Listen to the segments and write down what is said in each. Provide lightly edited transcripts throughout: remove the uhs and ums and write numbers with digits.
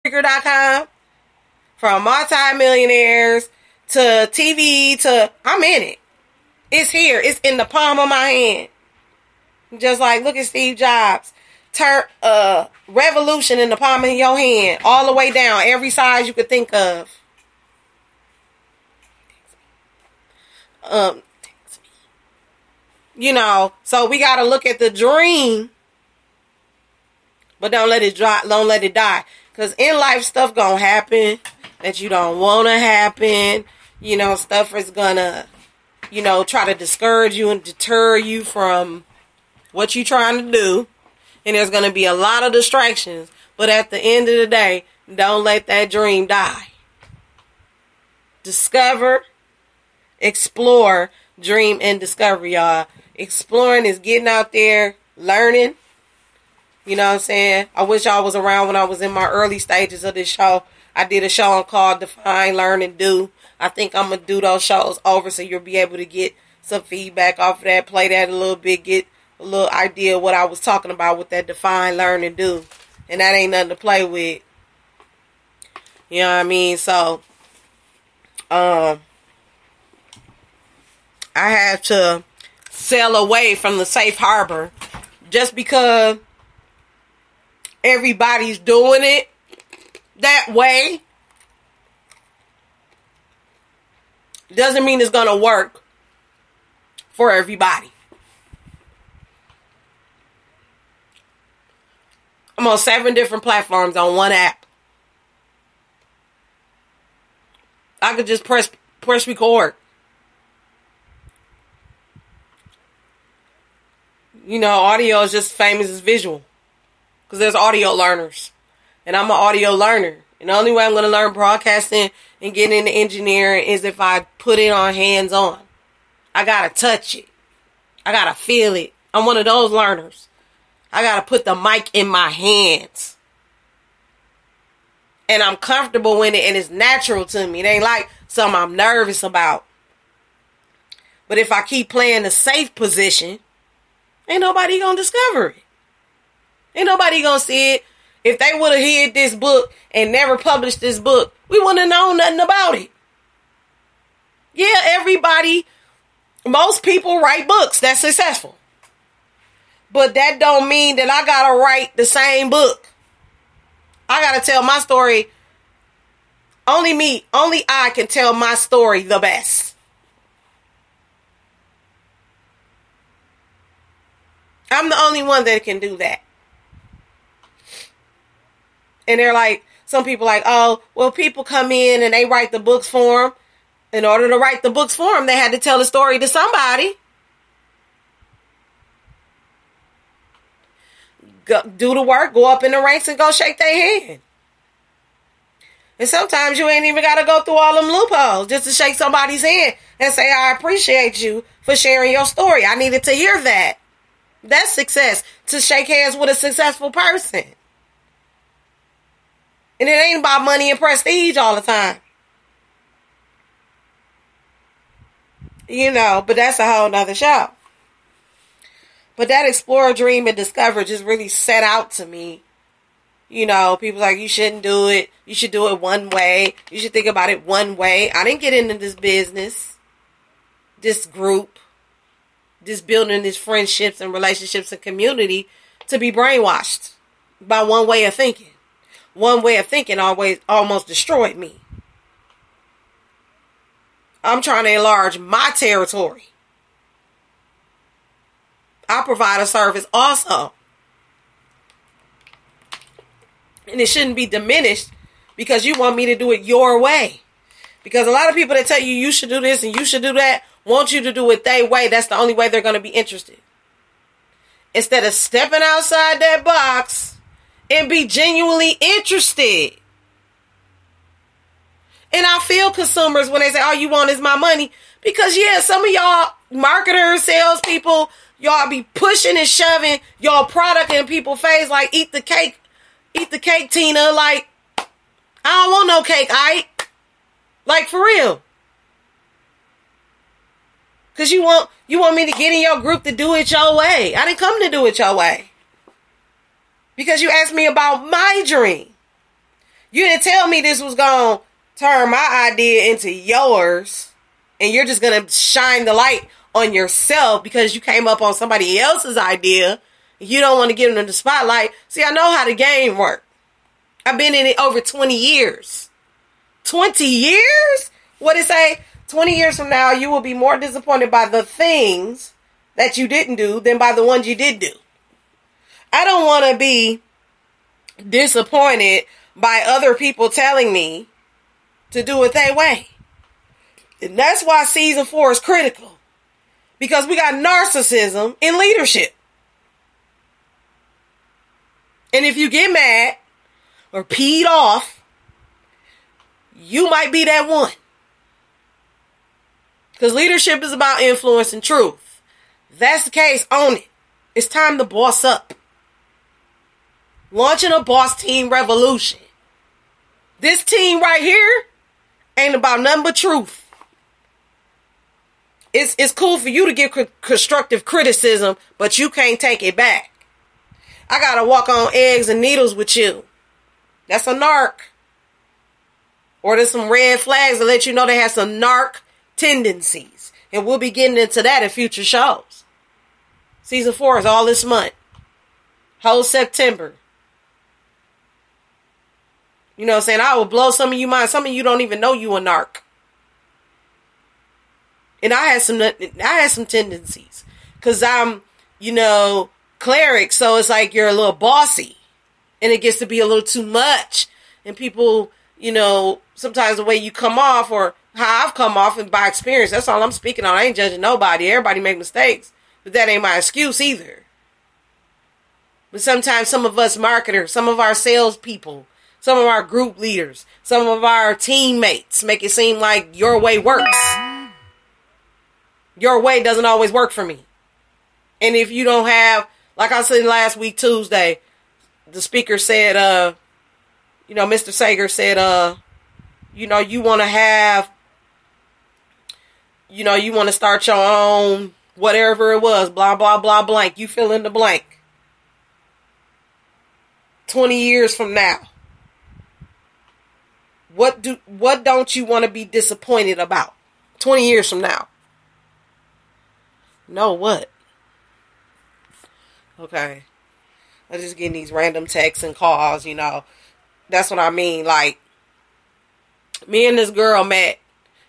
Spreaker.com, from multi-millionaires to TV to, I'm in it. It's here. It's in the palm of my hand. Just like, look at Steve Jobs. Turn revolution in the palm of your hand, all the way down, every size you could think of. You know, so we got to look at the dream, but don't let it die. Because in life, stuff gonna happen that you don't want to happen. You know, stuff is gonna, you know, try to discourage you and deter you from what you're trying to do. And there's going to be a lot of distractions. But at the end of the day, don't let that dream die. Discover, explore, dream, and discover, y'all. Exploring is getting out there, learning. You know what I'm saying? I wish I was around when I was in my early stages of this show. I did a show called Define, Learn, and Do. I think I'm going to do those shows over so you'll be able to get some feedback off of that, play that a little bit, get a little idea of what I was talking about with that define, learn, and do. And that ain't nothing to play with. You know what I mean? So, I had to sail away from the safe harbor just because everybody's doing it that way. Doesn't mean it's going to work for everybody. I'm on 7 different platforms on one app. I could just press record. You know, audio is just famous as visual. Because there's audio learners. And I'm an audio learner. And the only way I'm going to learn broadcasting and get into engineering is if I put it on hands-on. I got to touch it. I got to feel it. I'm one of those learners. I got to put the mic in my hands. And I'm comfortable in it and it's natural to me. It ain't like something I'm nervous about. But if I keep playing the safe position, ain't nobody going to discover it. Ain't nobody going to see it. If they would have hid this book and never published this book, we wouldn't have known nothing about it. Yeah, everybody, most people write books that's successful. But that don't mean that I gotta write the same book. I gotta tell my story. Only I can tell my story the best. I'm the only one that can do that. And they're like, some people like, oh, well, people come in and they write the books for them. In order to write the books for them, they had to tell the story to somebody. Go, do the work, go up in the ranks and go shake their hand. And sometimes you ain't even got to go through all them loopholes just to shake somebody's hand and say, I appreciate you for sharing your story. I needed to hear that. That's success, to shake hands with a successful person. And it ain't about money and prestige all the time. You know, but that's a whole nother show. But that explore, dream, and discover just really set out to me. You know, people like, you shouldn't do it. You should do it one way. You should think about it one way. I didn't get into this business, this group, this building these friendships and relationships and community to be brainwashed by one way of thinking. One way of thinking always almost destroyed me. I'm trying to enlarge my territory. I provide a service also. And it shouldn't be diminished because you want me to do it your way. Because a lot of people that tell you you should do this and you should do that want you to do it their way. That's the only way they're going to be interested. Instead of stepping outside that box and be genuinely interested. And I feel consumers when they say, all you want is my money. Because, yeah, some of y'all marketers, salespeople, y'all be pushing and shoving y'all product in people's face like, eat the cake, Tina. Like, I don't want no cake, Ike. Like, for real. Because you want me to get in your group to do it your way. I didn't come to do it your way. Because you asked me about my dream. You didn't tell me this was going to turn my idea into yours, and you're just going to shine the light on yourself because you came up on somebody else's idea. You don't want to give them the spotlight. See, I know how the game works. I've been in it over 20 years. 20 years? What it say? 20 years from now, you will be more disappointed by the things that you didn't do than by the ones you did do. I don't want to be disappointed by other people telling me to do it their way. And that's why season 4 is critical. Because we got narcissism in leadership. And if you get mad or peed off, you might be that one. Because leadership is about influence and truth. If that's the case, own it. It's time to boss up. Launching a boss team revolution. This team right here ain't about nothing but truth. It's cool for you to give constructive criticism, but you can't take it back. I gotta walk on eggs and needles with you. That's a narc. Or there's some red flags that let you know they have some narc tendencies. And we'll be getting into that in future shows. Season 4 is all this month. Whole September. You know what I'm saying? I will blow some of you mind. Some of you don't even know you a narc. And I had some tendencies. Because I'm, cleric. So it's like you're a little bossy. And it gets to be a little too much. And people, sometimes the way you come off or how I've come off and by experience, that's all I'm speaking on. I ain't judging nobody. Everybody make mistakes. But that ain't my excuse either. But sometimes some of us marketers, some of our salespeople, some of our group leaders, some of our teammates make it seem like your way works. Your way doesn't always work for me. And if you don't have, like I said last week, Tuesday, the speaker said, Mr. Sager said, you want to have, you want to start your own, whatever it was, blah, blah, blah, blank. You fill in the blank. 20 years from now. What don't you want to be disappointed about? 20 years from now. No, what? Okay. I'm just getting these random texts and calls, That's what I mean. Like, me and this girl met,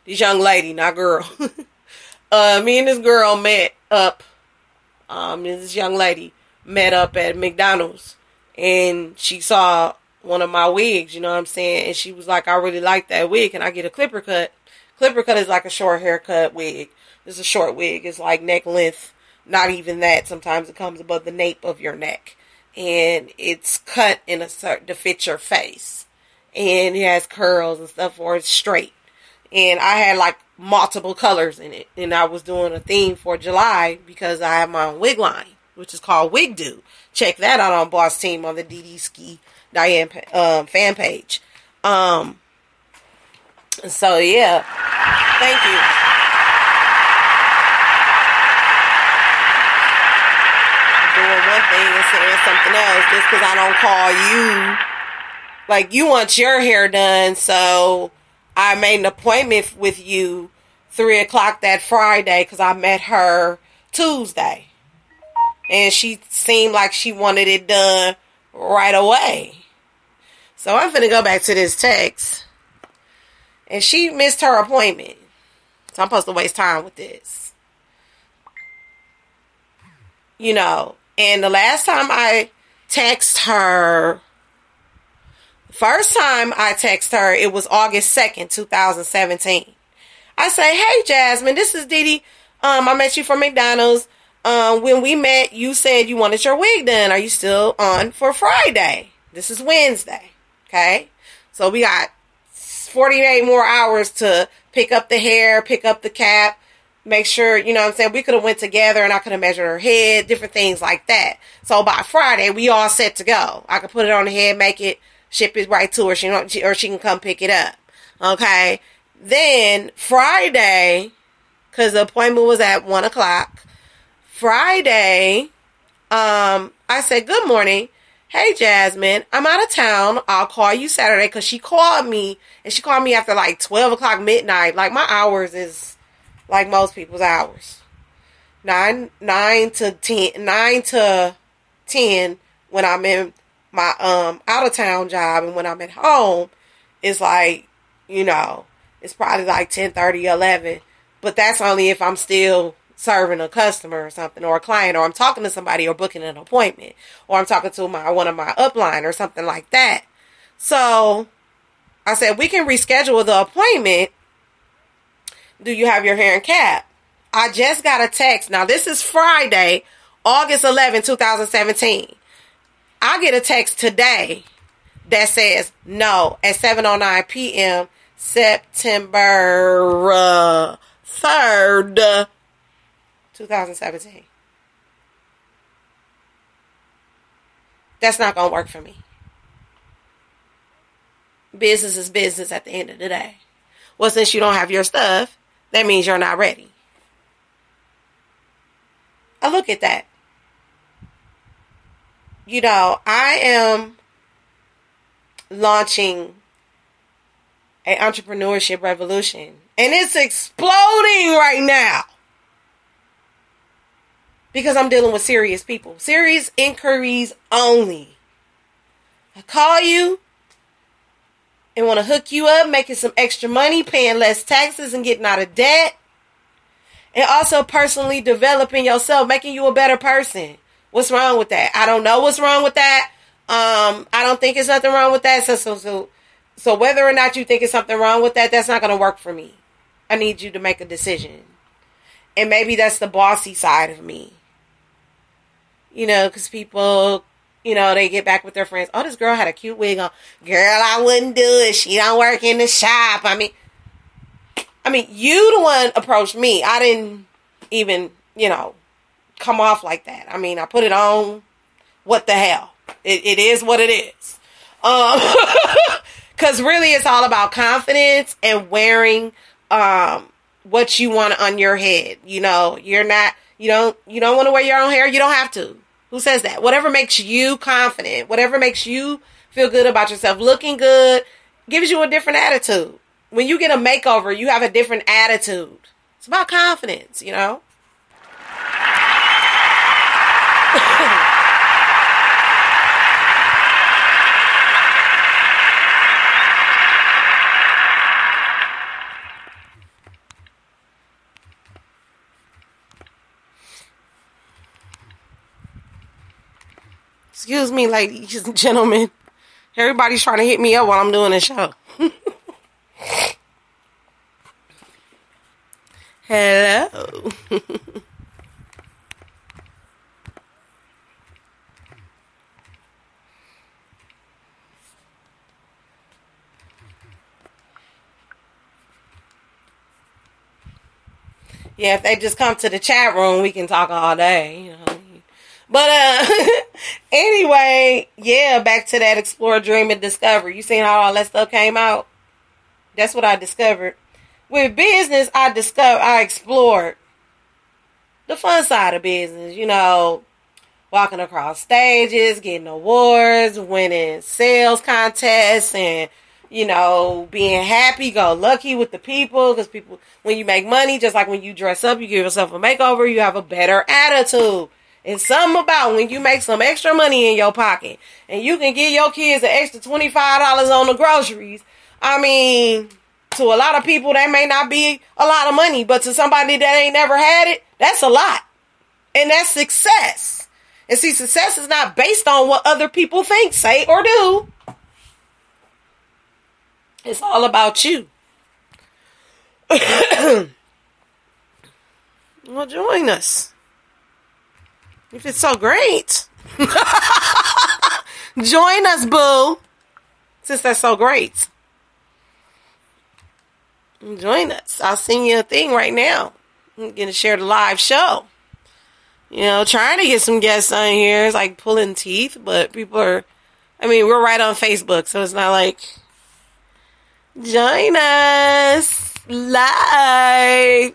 this young lady, not girl. Me and this girl met up, this young lady met up at McDonald's. And she saw one of my wigs, you know what I'm saying? And she was like, I really like that wig. Can I get a clipper cut? Clipper cut is like a short haircut wig. It's a short wig. It's like neck length. Not even that. Sometimes it comes above the nape of your neck. And it's cut in a certain to fit your face. And it has curls and stuff, or it's straight. And I had like multiple colors in it. And I was doing a theme for July because I have my own wig line, which is called Wig Do. Check that out on Boss Team on the DD Ski Diane fan page. So yeah, thank you. I'm doing one thing and saying something else just because I don't call you. Like, you want your hair done, so I made an appointment with you 3 o'clock that Friday because I met her Tuesday. And she seemed like she wanted it done right away. So I'm finna go back to this text. And she missed her appointment. So I'm supposed to waste time with this. And the last time I text her, first time I text her, it was August 2nd, 2017. I say, hey, Jasmine, this is Didi. I met you from McDonald's. When we met, you said you wanted your wig done. Are you still on for Friday? This is Wednesday. Okay. So we got 48 more hours to pick up the hair, pick up the cap, make sure, you know what I'm saying? We could have went together and I could have measured her head, different things like that. So by Friday, we all set to go. I could put it on the head, make it, ship it right to her, or she can come pick it up. Okay. Then Friday, because the appointment was at 1 o'clock, Friday, I said, good morning. hey, Jasmine, I'm out of town. I'll call you Saturday, because she called me, and she called me after like 12 o'clock midnight. Like, my hours is like most people's hours. 9 to 10 when I'm in my out of town job, and when I'm at home, it's like, it's probably like 10:30, 11. But that's only if I'm still serving a customer or something, or a client, or I'm talking to somebody, or booking an appointment, or I'm talking to one of my upline or something like that. So I said, we can reschedule the appointment. Do you have your hair in cap? I just got a text. Now, this is Friday, August 11, 2017. I get a text today that says no at 7:09 p.m. September 3rd, 2017. That's not going to work for me. Business is business at the end of the day. Well, since you don't have your stuff, that means you're not ready. I look at that. I am launching an entrepreneurship revolution, and it's exploding right now because I'm dealing with serious people. Serious inquiries only. I call you and want to hook you up, making some extra money, paying less taxes, and getting out of debt. And also personally developing yourself, making you a better person. What's wrong with that? I don't know what's wrong with that. I don't think it's nothing wrong with that. So whether or not you think it's something wrong with that, that's not going to work for me. I need you to make a decision. And maybe that's the bossy side of me. Because people, they get back with their friends. Oh, this girl had a cute wig on. Girl, I wouldn't do it. She don't work in the shop. I mean, you the one approached me. I didn't even, come off like that. I mean, I put it on. What the hell? It is what it is. Because really it's all about confidence and wearing what you want on your head. You don't want to wear your own hair. You don't have to. Who says that? Whatever makes you confident, whatever makes you feel good about yourself, looking good, gives you a different attitude. When you get a makeover, you have a different attitude. It's about confidence, Excuse me, ladies and gentlemen. Everybody's trying to hit me up while I'm doing this show. Hello. Yeah, if they just come to the chat room, we can talk all day, But anyway, yeah, back to that explore, dream, and discover. You seen how all that stuff came out? That's what I discovered. With business, I explored the fun side of business. Walking across stages, getting awards, winning sales contests, and being happy, go lucky with the people. Because people, when you make money, just like when you dress up, you give yourself a makeover, you have a better attitude. It's something about when you make some extra money in your pocket and you can give your kids an extra $25 on the groceries. I mean, to a lot of people, that may not be a lot of money, but to somebody that ain't never had it, that's a lot. And that's success. And see, success is not based on what other people think, say, or do. It's all about you. Well, join us. If it's so great. Join us, boo. Since that's so great. Join us. I'll send you a thing right now. I'm going to share the live show. Trying to get some guests on here. It's like pulling teeth, but people are, we're right on Facebook, so it's not like, join us live.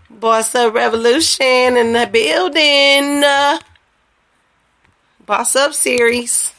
Boss Up Revolution in the building. Boss Up series.